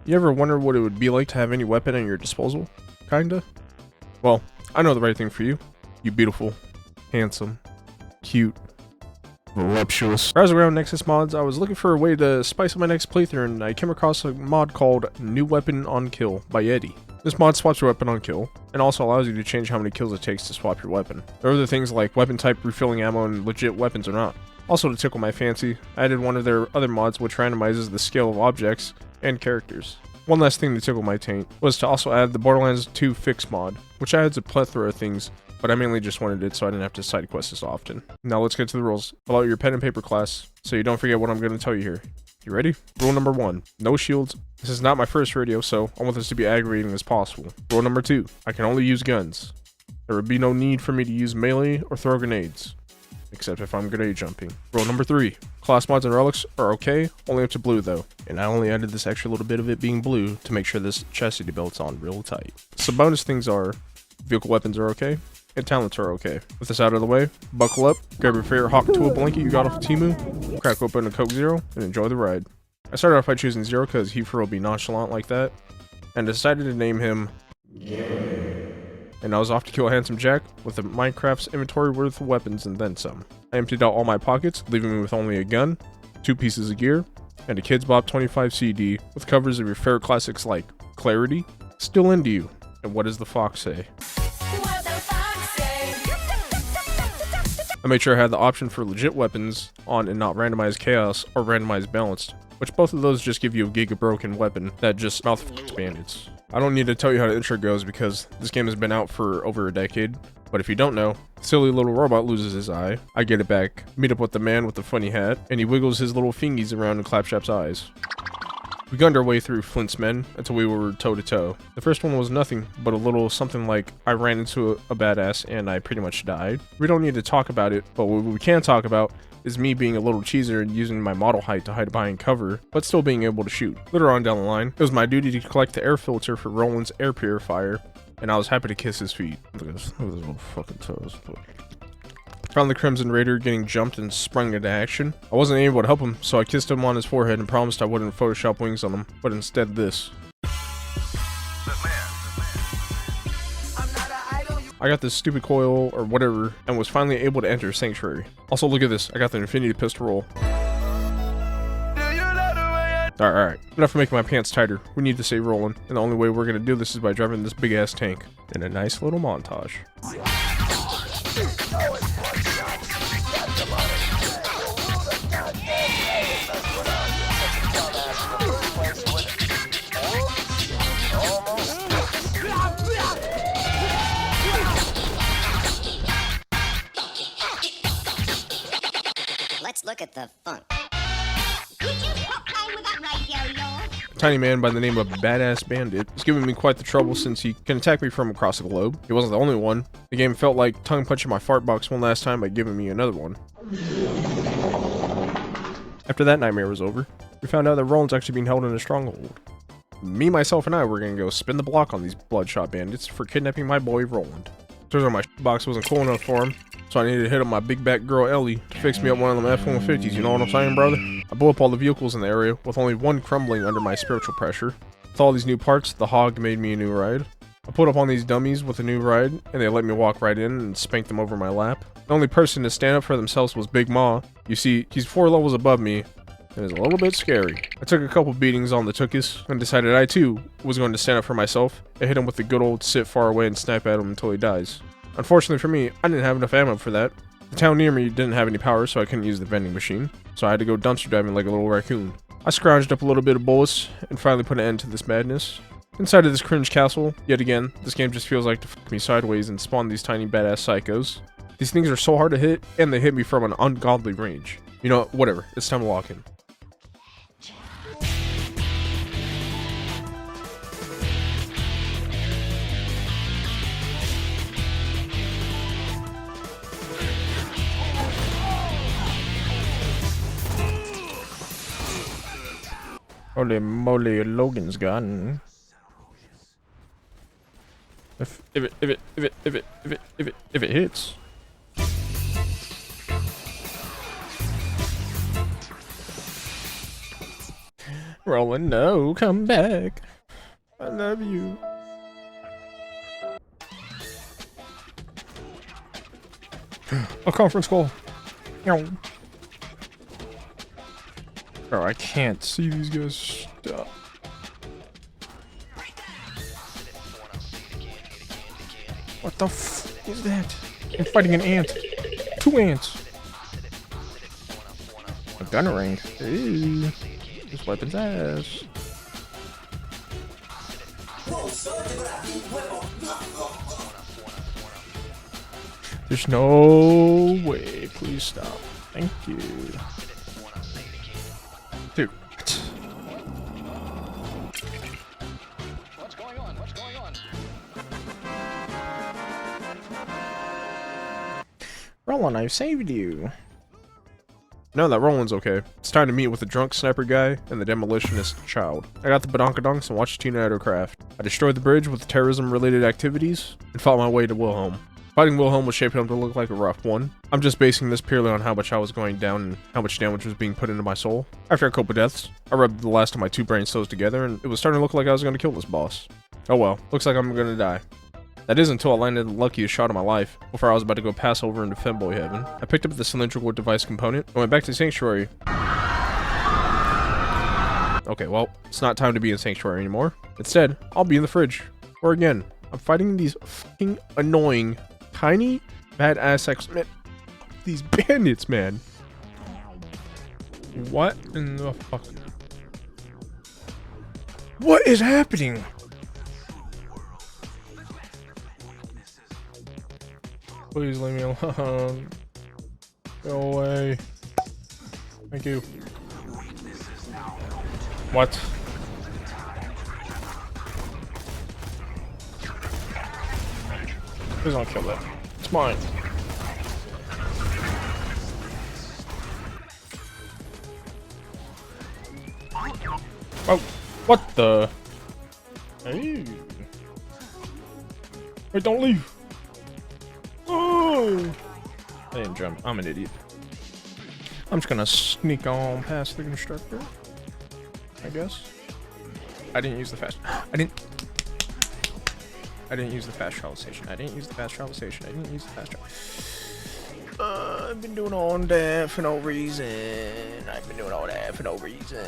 You ever wonder what it would be like to have any weapon at your disposal? Kinda? Well, I know the right thing for you. You beautiful, handsome, cute, voluptuous. Browsing around Nexus mods, I was looking for a way to spice up my next playthrough, and I came across a mod called New Weapon on Kill by Yeti. This mod swaps your weapon on kill, and also allows you to change how many kills it takes to swap your weapon. There are other things like weapon type, refilling ammo, and legit weapons or not. Also, to tickle my fancy, I added one of their other mods which randomizes the scale of objects and characters. One last thing to tickle my taint was to also add the Borderlands 2 fix mod, which adds a plethora of things, but I mainly just wanted it so I didn't have to side quest as often. Now let's get to the rules. Fill out your pen and paper class, so you don't forget what I'm going to tell you here. You ready? Rule number 1, no shields. This is not my first radio, so I want this to be aggravating as possible. Rule number 2, I can only use guns. There would be no need for me to use melee or throw grenades, except if I'm grenade jumping. Rule number 3, class mods and relics are okay, only up to blue though. And I only added this extra little bit of it being blue to make sure this chastity belt's on real tight. Some bonus things are, vehicle weapons are okay, and talents are okay. With this out of the way, buckle up, grab your favorite hawk tool blanket you got off of Temu, crack open a Coke Zero, and enjoy the ride. I started off by choosing Zero because Heifer will be nonchalant like that, and decided to name him and I was off to kill a handsome Jack with a Minecraft's inventory worth of weapons and then some. I emptied out all my pockets, leaving me with only a gun, 2 pieces of gear, and a Kids Bop 25 CD with covers of your favorite classics like Clarity, Still Into You, and What Does the Fox Say? I made sure I had the option for legit weapons on and not randomized chaos or randomized balanced, which both of those just give you a giga broken weapon that just mouth bandits. I don't need to tell you how the intro goes because this game has been out for over a decade, but if you don't know, silly little robot loses his eye, I get it back, meet up with the man with the funny hat, and he wiggles his little fingies around in Claptrap's eyes. We gunned our way through Flint's men until we were toe to toe. The first one was nothing but a little something like I ran into a badass and I pretty much died. We don't need to talk about it, but what we can talk about is me being a little cheeser and using my model height to hide behind cover, but still being able to shoot. Later on down the line, it was my duty to collect the air filter for Roland's air purifier, and I was happy to kiss his feet. Look at those little fucking toes. Found the Crimson Raider getting jumped and sprung into action. I wasn't able to help him, so I kissed him on his forehead and promised I wouldn't Photoshop wings on him, but instead this. I got this stupid coil or whatever and was finally able to enter Sanctuary. Also look at this, I got the Infinity Pistol roll. Alright, enough of making my pants tighter. We need to stay rolling, and the only way we're gonna do this is by driving this big ass tank in a nice little montage. Let's look at the funk. A tiny man by the name of Badass Bandit is giving me quite the trouble since he can attack me from across the globe. He wasn't the only one. The game felt like tongue punching my fart box one last time by giving me another one. After that nightmare was over, we found out that Roland's actually being held in a stronghold. Me, myself, and I were gonna go spin the block on these bloodshot bandits for kidnapping my boy Roland. Turns out my box wasn't cool enough for him, so I needed to hit up my big back girl Ellie to fix me up one of them F-150s, you know what I'm saying, brother? I blew up all the vehicles in the area with only one crumbling under my spiritual pressure. With all these new parts, the hog made me a new ride. I put up on these dummies with a new ride, and they let me walk right in and spank them over my lap. The only person to stand up for themselves was Big Ma. You see, he's 4 levels above me, and is a little bit scary. I took a couple beatings on the Tookus, and decided I too was going to stand up for myself, and hit him with the good old sit far away and snipe at him until he dies. Unfortunately for me, I didn't have enough ammo for that. The town near me didn't have any power, so I couldn't use the vending machine, so I had to go dumpster diving like a little raccoon. I scrounged up a little bit of bullets, and finally put an end to this madness. Inside of this cringe castle, yet again, this game just feels like to fuck me sideways and spawn these tiny badass psychos. These things are so hard to hit, and they hit me from an ungodly range. You know, whatever, it's time to lock in. Holy moly, Logan's gun. If it hits. Roland, no, come back. I love you. A conference call. Bro, I can't see these guys. Stop. What the f is that? I'm fighting an ant. 2 ants. A gun ring. Ew. This weapon's ass. There's no way. Please stop. Thank you. Dude. What's going on? What's going on? Roland, I've saved you. No, that Roland's okay. It's time to meet with the drunk sniper guy and the demolitionist child. I got the badonkadonks and watched Tina at her craft. I destroyed the bridge with the terrorism-related activities and fought my way to Wilhelm. Fighting Wilhelm was shaping up to look like a rough one. I'm just basing this purely on how much I was going down and how much damage was being put into my soul. After a couple deaths, I rubbed the last of my 2 brain cells together and it was starting to look like I was going to kill this boss. Oh well, looks like I'm going to die. That is until I landed the luckiest shot of my life, before I was about to go pass over into femboy heaven. I picked up the cylindrical device component and went back to Sanctuary. Okay, well, it's not time to be in Sanctuary anymore. Instead, I'll be in the fridge. Or again, I'm fighting these fucking annoying, tiny, badass X-Men. These bandits, man. What in the fuck? What is happening? Please leave me alone. Go away. Thank you. What? Please don't kill that. It's mine. Oh, what the? Hey. Wait, don't leave. Oh! I didn't jump. I'm an idiot. I'm just gonna sneak on past the constructor, I guess. I didn't use the fast. I didn't use the fast travel station. I didn't use the fast travel station. I didn't use the fast travel. I've been doing all that for no reason. I've been doing all that for no reason.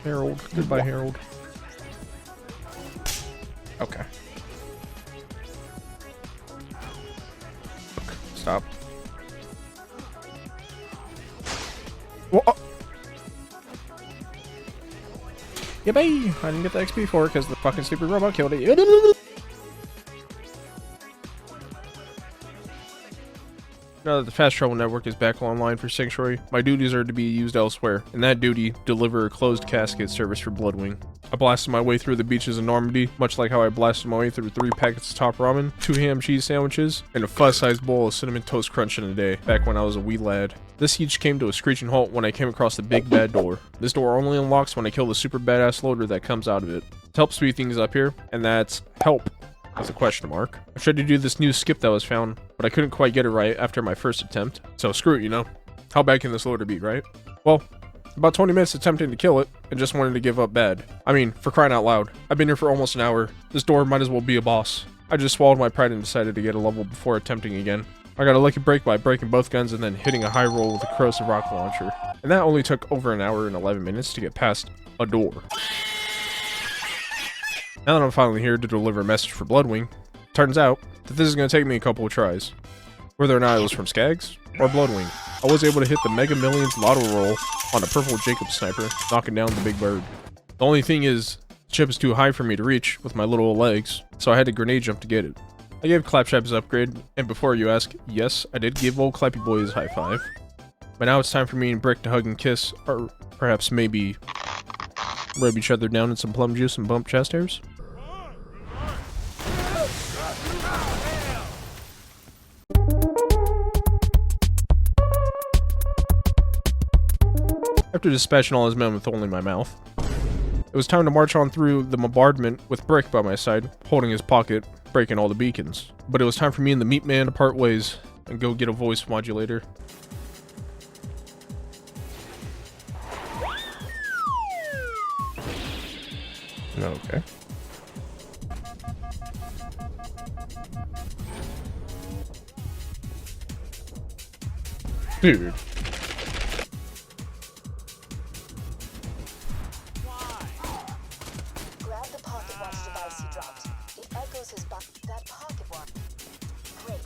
Harold. Goodbye, Harold. Okay. Stop. Whoa. Oh. Yeah, bye. I didn't get the XP for it because the fucking stupid robot killed it. Now that the fast travel network is back online for Sanctuary, my duties are to be used elsewhere, and that duty, deliver a closed casket service for Bloodwing. I blasted my way through the beaches of Normandy, much like how I blasted my way through 3 packets of top ramen, 2 ham cheese sandwiches, and a fuss-sized bowl of cinnamon toast crunch in a day, back when I was a wee lad. This each came to a screeching halt when I came across the big bad door. This door only unlocks when I kill the super badass loader that comes out of it. To help speed things up here, and that's help. With a question mark. I tried to do this new skip that was found, but I couldn't quite get it right after my first attempt. So screw it, you know? How bad can this loader be, right? Well, about 20 minutes attempting to kill it, and just wanted to give up bad. I mean, for crying out loud. I've been here for almost an hour. This door might as well be a boss. I just swallowed my pride and decided to get a level before attempting again. I got a lucky break by breaking both guns and then hitting a high roll with a corrosive rocket launcher. And that only took over an hour and 11 minutes to get past a door. Now that I'm finally here to deliver a message for Bloodwing, turns out that this is going to take me a couple of tries. Whether or not it was from Skags or Bloodwing, I was able to hit the Mega Millions Lotto roll on a purple Jacob sniper, knocking down the big bird. The only thing is, the chip is too high for me to reach with my little legs, so I had to grenade jump to get it. I gave Claptrap his upgrade, and before you ask, yes, I did give old Clappy Boy his high five. But now it's time for me and Brick to hug and kiss, or perhaps maybe rub each other down in some plum juice and bump chest hairs. After dispatching all his men with only my mouth, It was time to march on through the bombardment with Brick by my side, holding his pocket, breaking all the beacons. But it was time for me and the Meat Man to part ways and go get a voice modulator. Okay. Dude. Grab the pocket watch device he dropped. It echoes his that pocket watch. Great.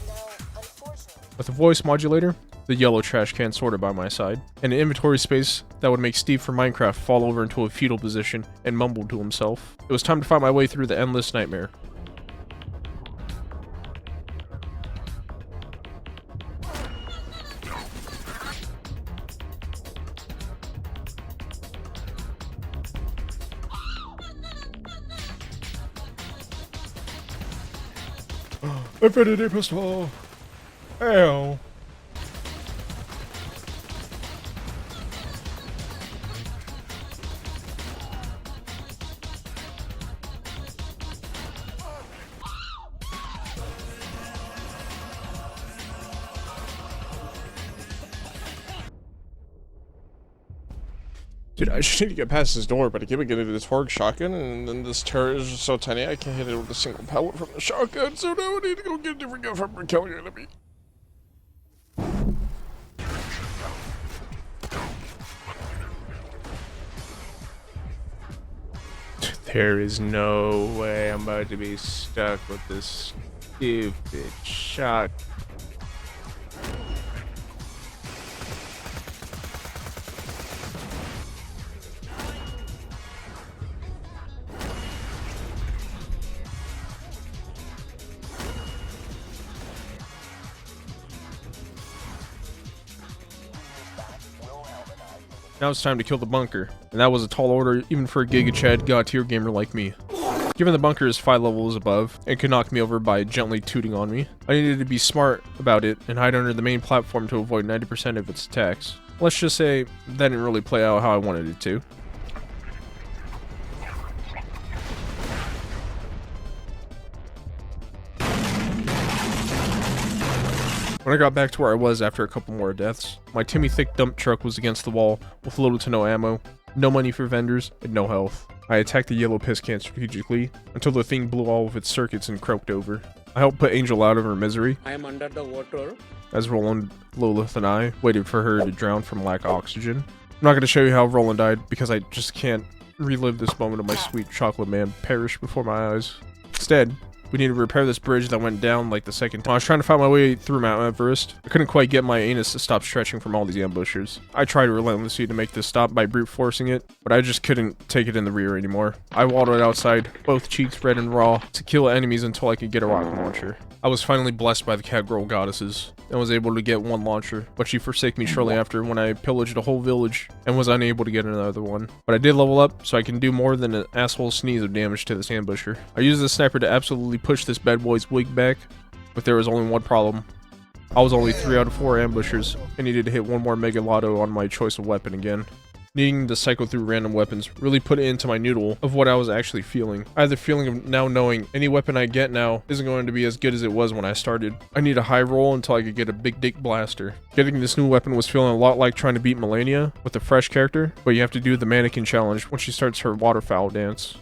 Now, unfortunately, With a voice modulator, the yellow trash can sorted by my side, and an inventory space that would make Steve from Minecraft fall over into a fetal position and mumble to himself. It was time to find my way through the endless nightmare. Infinity pistol! Ow! Dude, I just need to get past this door, but I keep getting into this Horg shotgun, and then this turret is just so tiny I can't hit it with a single pellet from the shotgun, so now I need to go get a different gun from killing your enemy. There is no way I'm about to be stuck with this stupid shot. Now it's time to kill the bunker, and that was a tall order even for a Giga Chad God tier gamer like me. Given the bunker is 5 levels above, and could knock me over by gently tooting on me, I needed to be smart about it and hide under the main platform to avoid 90% of its attacks. Let's just say that didn't really play out how I wanted it to. When I got back to where I was after a couple more deaths, my Timmy Thick dump truck was against the wall with little to no ammo, no money for vendors, and no health. I attacked the yellow piss can strategically until the thing blew all of its circuits and croaked over. I helped put Angel out of her misery. I am under the water. As Roland, Lilith, and I waited for her to drown from lack of oxygen. I'm not going to show you how Roland died because I just can't relive this moment of my sweet chocolate man perish before my eyes. Instead, we need to repair this bridge that went down like the second time. I was trying to find my way through Mount Everest. I couldn't quite get my anus to stop stretching from all these ambushers. I tried relentlessly to make this stop by brute forcing it, but I just couldn't take it in the rear anymore. I waddled outside, both cheeks red and raw, to kill enemies until I could get a rocket launcher. I was finally blessed by the Catgirl goddesses, and was able to get one launcher, but she forsook me shortly after when I pillaged a whole village and was unable to get another one. But I did level up, so I can do more than an asshole sneeze of damage to this ambusher. I used the sniper to absolutely push this bad boy's wig back, but there was only one problem. I was only 3 out of 4 ambushers, and needed to hit one more Mega Lotto on my choice of weapon again. Needing to cycle through random weapons really put it into my noodle of what I was actually feeling. I had the feeling of now knowing any weapon I get now isn't going to be as good as it was when I started. I need a high roll until I could get a big dick blaster. Getting this new weapon was feeling a lot like trying to beat Melania with a fresh character, but you have to do the mannequin challenge when she starts her waterfowl dance.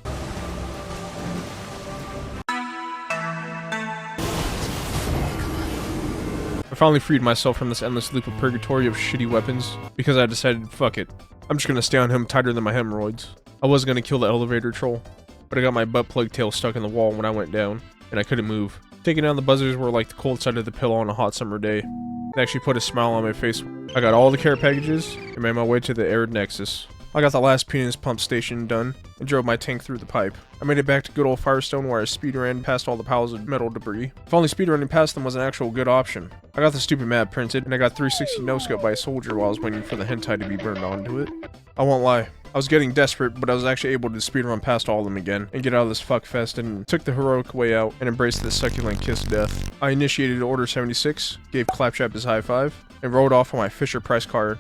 I finally freed myself from this endless loop of purgatory of shitty weapons because I decided, fuck it. I'm just gonna stay on him tighter than my hemorrhoids. I was gonna kill the elevator troll, but I got my butt plug tail stuck in the wall when I went down, and I couldn't move. Taking down the buzzers were like the cold side of the pillow on a hot summer day. It actually put a smile on my face. I got all the care packages and made my way to the Arid Nexus. I got the last penis pump station done and drove my tank through the pipe. I made it back to good old Firestone where I speedran past all the piles of metal debris. If only speedrunning past them was an actual good option. I got the stupid map printed and I got 360 no-scope by a soldier while I was waiting for the hentai to be burned onto it. I won't lie, I was getting desperate, but I was actually able to speedrun past all of them again and get out of this fuckfest and took the heroic way out and embraced the succulent kiss of death. I initiated Order 76, gave Claptrap his high five, and rode off on my Fisher-Price car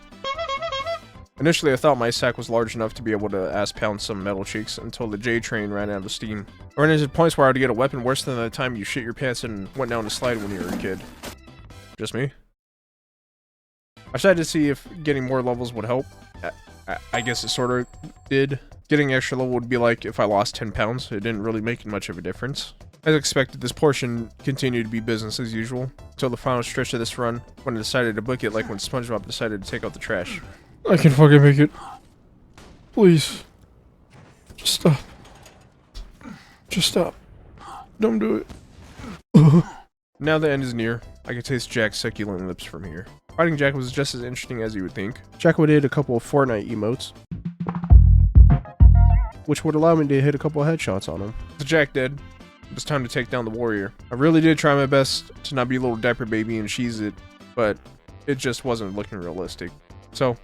Initially, I thought my sack was large enough to be able to ass pound some metal cheeks until the J train ran out of steam. I ran into points where I would get a weapon worse than the time you shit your pants and went down a slide when you were a kid. Just me? I decided to see if getting more levels would help. I guess it sort of did. Getting extra level would be like if I lost 10 pounds. It didn't really make much of a difference. As expected, this portion continued to be business as usual until the final stretch of this run when I decided to book it like when SpongeBob decided to take out the trash. I can fucking make it. Please. Just stop. Just stop. Don't do it. Now the end is near. I can taste Jack's succulent lips from here. Fighting Jack was just as interesting as you would think. Jack would hit a couple of Fortnite emotes, which would allow me to hit a couple of headshots on him. With Jack dead, it was time to take down the warrior. I really did try my best to not be a little diaper baby and cheese it, but it just wasn't looking realistic. So,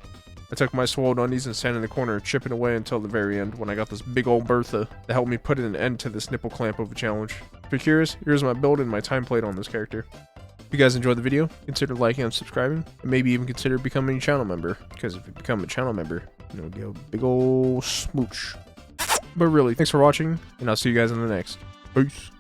I took my swole undies and sat in the corner, chipping away until the very end when I got this big old Bertha that helped me put an end to this nipple clamp of a challenge. If you're curious, here's my build and my time played on this character. If you guys enjoyed the video, consider liking and subscribing, and maybe even consider becoming a channel member, because if you become a channel member, you'll get a big ol' smooch. But really, thanks for watching, and I'll see you guys in the next. Peace.